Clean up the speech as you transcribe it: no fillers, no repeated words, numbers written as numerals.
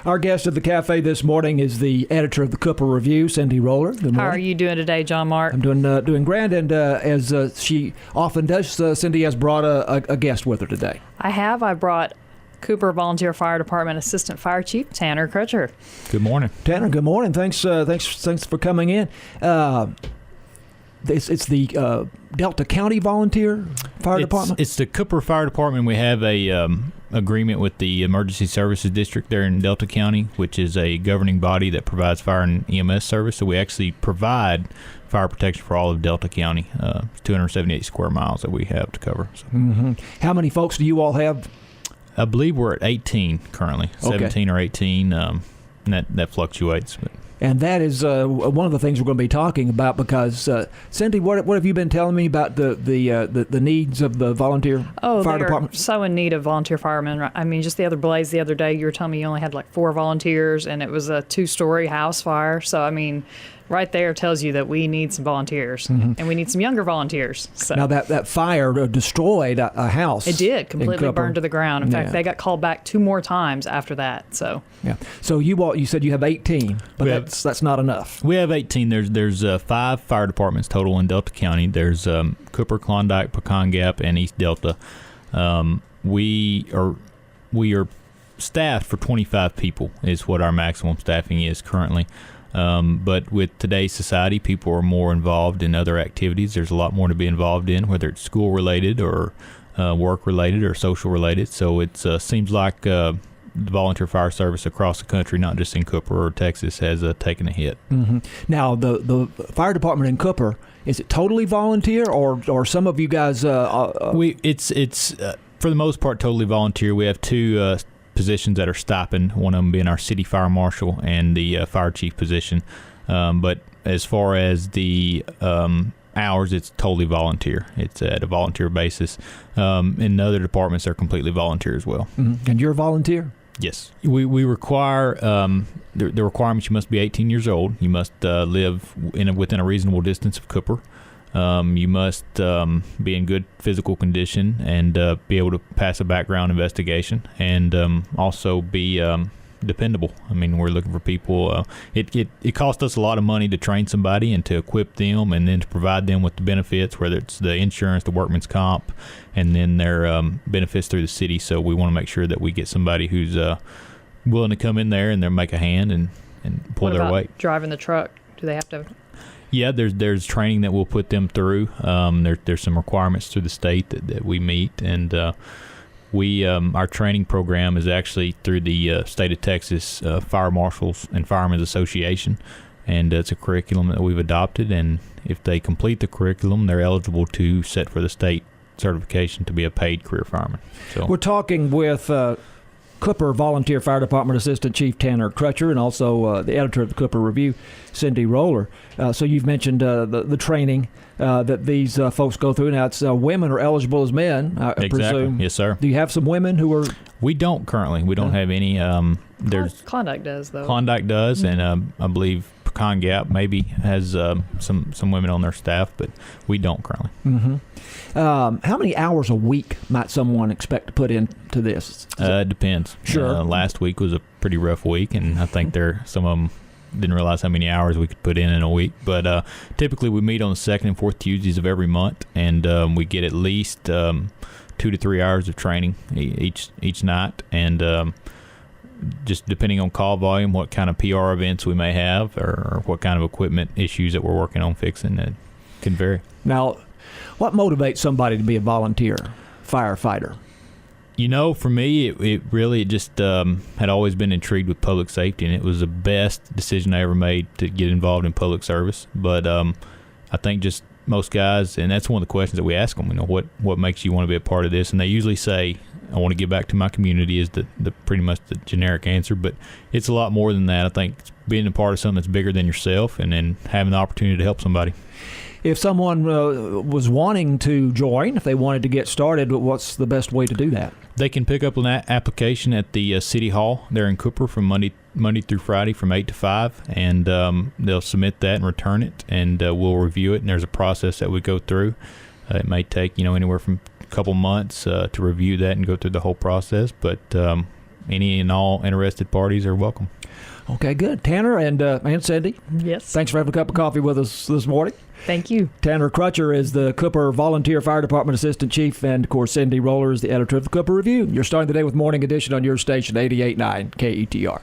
Our guest at the cafe this morning is the editor of the Cooper Review, Cindy Roller. Good morning. How are you doing today, John Mark? I'm doing grand, and as she often does, Cindy has brought a guest with her today. I brought Cooper Volunteer Fire Department Assistant Fire Chief Tanner Crutcher. Good morning, Tanner. Good morning. Thanks for coming in. It's the Delta County Volunteer Fire Department. It's the Cooper Fire Department. We have a agreement with the Emergency Services District there in Delta County, which is a governing body that provides fire and EMS service. So we actually provide fire protection for all of Delta County, 278 square miles that we have to cover. So. Mm-hmm. How many folks do you all have? I believe we're at 18 currently, 17 or 18, and that fluctuates. But. And that is one of the things we're going to be talking about because, Cindy, what have you been telling me about the needs of the volunteer fire department? So in need of volunteer firemen. I mean, just the other day, you were telling me you only had like 4 volunteers, and it was a 2-story house fire. So, I mean, right there tells you that we need some volunteers, and we need some younger volunteers. So. Now, that fire destroyed a house. It did, completely burned to the ground. In fact, they got called back 2 more times after that. So you said you have 18, but that's not enough. We have 18. There's 5 fire departments total in Delta County. There's Cooper, Klondike, Pecan Gap, and East Delta. We are staffed for 25 people is what our maximum staffing is currently. But with today's society, people are more involved in other activities. There's a lot more to be involved in, whether it's school-related or work-related or social-related. So it seems like the volunteer fire service across the country, not just in Cooper or Texas, has taken a hit. Mm-hmm. Now, the fire department in Cooper, is it totally volunteer, or some of you guys? It's for the most part totally volunteer. We have 2 positions that are stipend, one of them being our city fire marshal and the fire chief position. But as far as the hours, it's totally volunteer. It's at a volunteer basis. In other departments, they're completely volunteer as well. Mm-hmm. And you're a volunteer? Yes. We require, the requirements, you must be 18 years old. You must live within a reasonable distance of Cooper. You must be in good physical condition and be able to pass a background investigation, and also be dependable. I mean, we're looking for people. It costs us a lot of money to train somebody and to equip them, and then to provide them with the benefits, whether it's the insurance, the workman's comp, and then their benefits through the city. So we want to make sure that we get somebody who's willing to come in there and make a hand and pull their weight. Driving the truck? Do they have to? Yeah, there's training that we'll put them through. There's some requirements through the state that we meet, and our training program is actually through the state of Texas Fire Marshals and Firemen's Association, and it's a curriculum that we've adopted. And if they complete the curriculum, they're eligible to set for the state certification to be a paid career fireman. So we're talking with Cooper Volunteer Fire Department Assistant Chief Tanner Crutcher, and also the editor of the Cooper Review, Cindy Roller. So you've mentioned the training that these folks go through. Now, it's women are eligible as men, I presume. Yes, sir. Do you have some women who are? We don't currently. We don't have any. There's Klondike does, though. Klondike does, and I believe Pecan Gap maybe has some women on their staff, but we don't currently. Mm-hmm. How many hours a week might someone expect to put into this? It depends. Sure. Last week was a pretty rough week, and I think some of them didn't realize how many hours we could put in a week. But typically we meet on the 2nd and 4th Tuesdays of every month, and we get at least 2 to 3 hours of training each night, and just depending on call volume, what kind of PR events we may have, or what kind of equipment issues that we're working on fixing, it can vary. Now, what motivates somebody to be a volunteer firefighter? For me, it really just had always been intrigued with public safety, and it was the best decision I ever made to get involved in public service. But I think just most guys, and that's one of the questions that we ask them, what makes you want to be a part of this? And they usually say, I want to give back to my community is the pretty much the generic answer, but it's a lot more than that. I think being a part of something that's bigger than yourself, and then having the opportunity to help somebody. If someone was wanting to join, if they wanted to get started, what's the best way to do that? They can pick up an application at the City Hall there in Cooper from Monday through Friday from 8 to 5, and they'll submit that and return it, and we'll review it, and there's a process that we go through. It may take anywhere from a couple months to review that and go through the whole process, but any and all interested parties are welcome. Okay, good. Tanner and Cindy, Yes. thanks for having a cup of coffee with us this morning. Thank you. Tanner Crutcher is the Cooper Volunteer Fire Department Assistant Chief, and of course Cindy Roller is the editor of the Cooper Review. You're starting the day with Morning Edition on your station, 88.9 KETR.